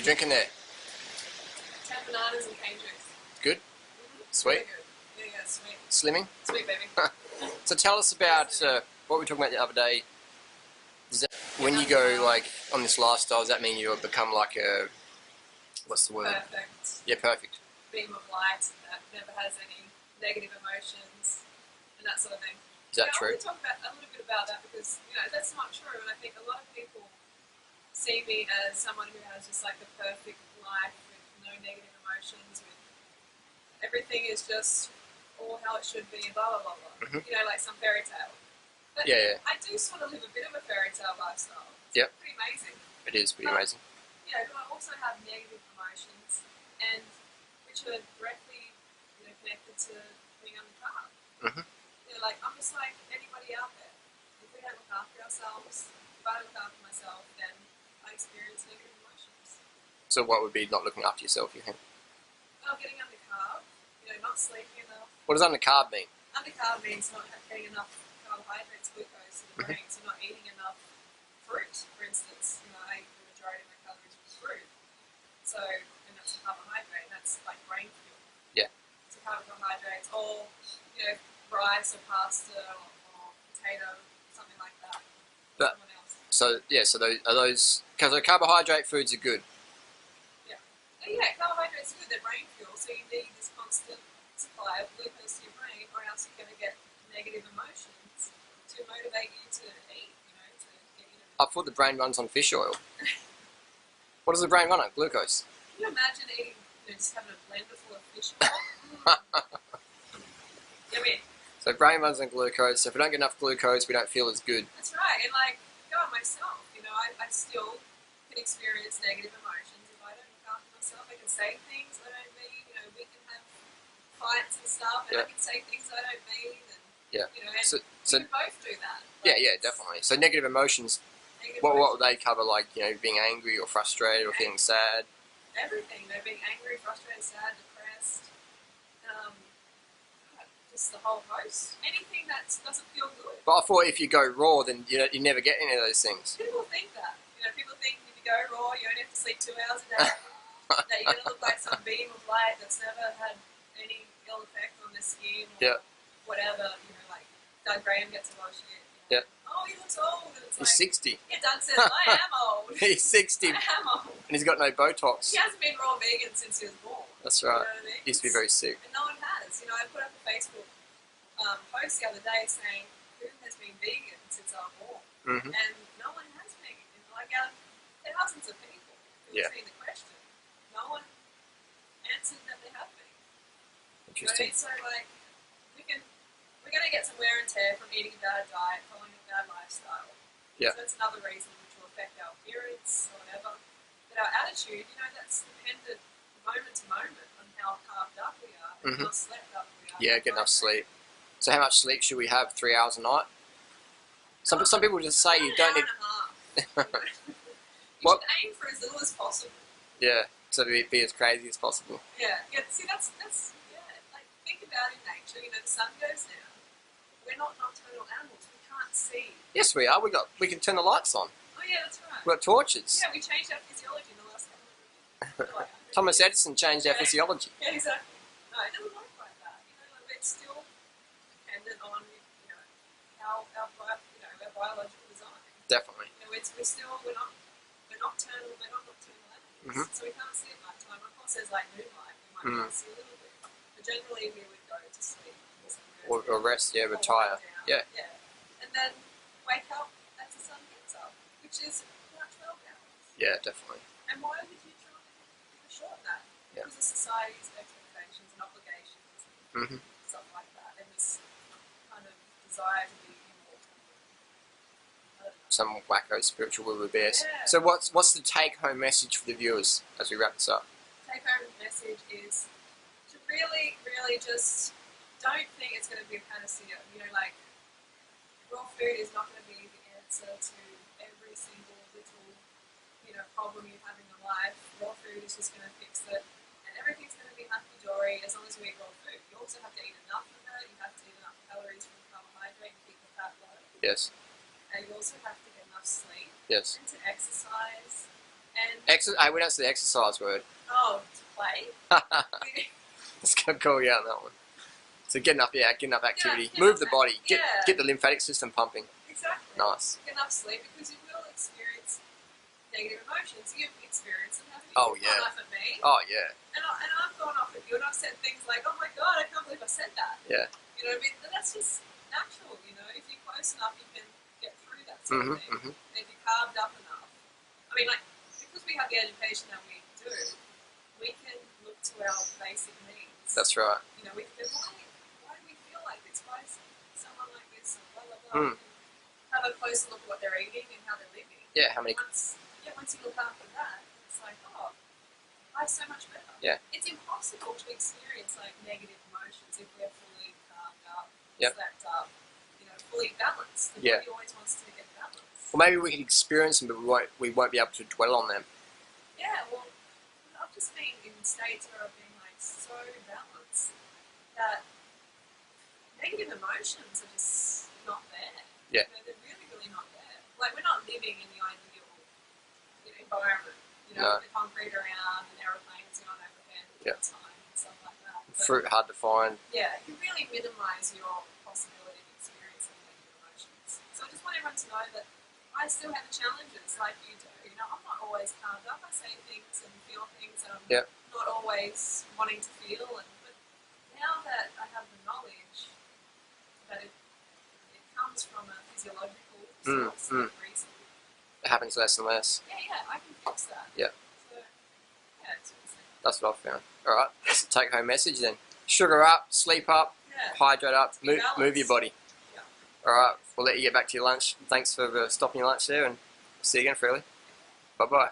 drinking there? 10 bananas and cane juice. Good? Sweet? Really good. Yeah, sweet. Slimming? Sweet, baby. So tell us about what we were talking about the other day. When you go like on this lifestyle, does that mean you'll become like a, what's the word? Perfect. Yeah, perfect. Beam of light that never has any negative emotions and that sort of thing. Is that true? I want to talk about, a little bit about that because, you know, that's not true, and I think a lot of people see me as someone who has just like the perfect life with no negative emotions, with everything is just all how it should be, blah blah blah blah. You know, like some fairy tale. But yeah. I do sort of live a bit of a fairy tale lifestyle. Yep. Pretty amazing. It is pretty amazing. Yeah, but I also have negative emotions, and which are directly, you know, connected to being undercarb. You know, like I'm just like anybody out there. If we don't look after ourselves, if I don't look after myself, then I experience negative emotions. So what would be not looking after yourself, you think? Well, getting undercarb, you know, not sleeping enough. What does undercarb mean? Undercarb means not getting enough carbohydrates, glucose in the brain, so not eating enough fruit, for instance. You know, I eat the majority of my calories from fruit. So, and that's a carbohydrate, and that's like brain fuel. Yeah. So carbohydrates, or, you know, rice or pasta or potato, something like that. But, someone else. So, yeah, so those, are those, because the carbohydrate foods are good. Yeah. Yeah, carbohydrates are good, they're brain fuel, so you need this constant supply of glucose to your brain, or else you're going to get negative emotions to motivate you to eat, you know, to get you to... I thought the brain runs on fish oil. What does the brain run on? Glucose. Can you imagine eating, you know, just having a blender full of fish oil? Yummy. So brain runs on glucose, so if we don't get enough glucose, we don't feel as good. That's right, and like, go on myself, you know, I still can experience negative emotions if I don't look after myself. I can say things I don't mean, you know, we can have fights and stuff, and I can say things I don't mean, and, you know, and so we can both do that. Yeah, definitely. So negative emotions, what would they cover? Like, you know, being angry or frustrated or feeling sad? Everything, you know, being angry, frustrated, sad, depressed, just the whole host. Anything that doesn't feel good. But I thought if you go raw, then you never get any of those things. People think that. You know, people think if you go raw, you only have to sleep 2 hours a day. That you're going to look like some beam of light that's never had any ill effect on the skin or whatever. You know, like Doug Graham gets a lot of shit. You know? Oh, he looks old. And it's he's like, 60. Yeah, Doug says, I am old. He's 60. I am old. And he's got no Botox. He hasn't been raw vegan since he was born. That's right. You know what I mean? He used to be very sick. And no one has. You know, I put up a Facebook post the other day saying, who has been vegan since I was born? And no one has been. You know, like thousands of people who have seen the question. No one answered that they have been. Interesting. So like, we're going to get some wear and tear from eating a bad diet, following a bad lifestyle. Yeah. So that's another reason which will affect our appearance or whatever. But our attitude, you know, that's dependent moment to moment on how carved up we are and how slept up we are. Yeah, get enough sleep. So how much sleep should we have? 3 hours a night? Some people just say you don't need... You should aim for as little as possible. Yeah, so to be as crazy as possible. Yeah, see, that's like, think about in nature, you know, the sun goes down. We're not nocturnal animals, we can't see. Yes, we are. We can turn the lights on. Oh yeah, that's right. We've got torches. Yeah, we changed our physiology in the last couple of years. Thomas Edison changed our physiology. Yeah, exactly. No, it doesn't work like that. You know, like, it's still dependent on, you know, how our biological design. Definitely. You know, we're not nocturnal animals, so we can't see at night time. Of course, there's like moonlight, we might see a little bit, but generally we would go to sleep. Or rest, retire. Yeah. And then wake up as the sun gets up, which is about 12 hours. Yeah, definitely. And why would you try to shorten that? Because of society's expectations and obligations and stuff like that, and this kind of desire to be immortal. Some wacko spiritual will be best. Yeah. So what's the take-home message for the viewers as we wrap this up? Take-home message is to really, really just don't think it's going to be a panacea. You know, like, raw food is not going to be the answer to every single little, you know, problem you have in your life. Raw food is just going to fix it, and everything's going to be hunky-dory as long as we eat raw food. You also have to eat enough of it. You have to eat enough calories from carbohydrate to keep the fat low. Yes. And you also have to get enough sleep. Yes. And to exercise, And Hey, we don't say the exercise word. to play. Let's go call you out on that one. So getting up activity. Get Move enough the body. yeah. Get the lymphatic system pumping. Exactly. Nice. Get enough sleep because you will experience negative emotions. You've experienced them, haven't you? Oh, You've yeah. gone off at me. Oh yeah. And I've gone off at you and I've said things like, oh my god, I can't believe I said that. Yeah. You know what I mean? And that's just natural, you know. If you're close enough, you can get through that sort of thing. And if you're carved up enough. I mean, like, because we have the education that we do, we can look to our basic needs. That's right. You know, we can go, why do we feel like this? Why is someone like this? And blah, blah, blah. We can have a closer look at what they're eating and how they're living. Yeah. How many? Once you look after that, it's like, oh, life's so much better. Yeah. It's impossible to experience like negative emotions if we're fully calmed up, Yep. slept up, you know, fully balanced. The Yeah. body always wants to get balanced. Well, maybe we can experience them, but we won't be able to dwell on them. Yeah, well, I've just been in states where I've been like so balanced that negative emotions are just not there. Yeah. You know, they're really, really not there. Like we're not living in the ideal, environment. You know, with the concrete around and aeroplanes going overhead all the time and stuff like that. But, Fruit hard to find. yeah, you really minimise your possibility of experiencing negative emotions. So I just want everyone to know that I still have challenges like you do. You know, I'm not always calmed up. I say things and feel things that I'm not always wanting to feel. But now that I have the knowledge that it comes from a physiological source of reason. It happens less and less. Yeah, I can fix that. Yeah. So, yeah, it's awesome. That's what I've found. Alright, take home message then. Sugar up, sleep up, hydrate up, move your body. Yeah. Alright, we'll let you get back to your lunch. Thanks for stopping your lunch there and see you again, Freelee. Bye-bye.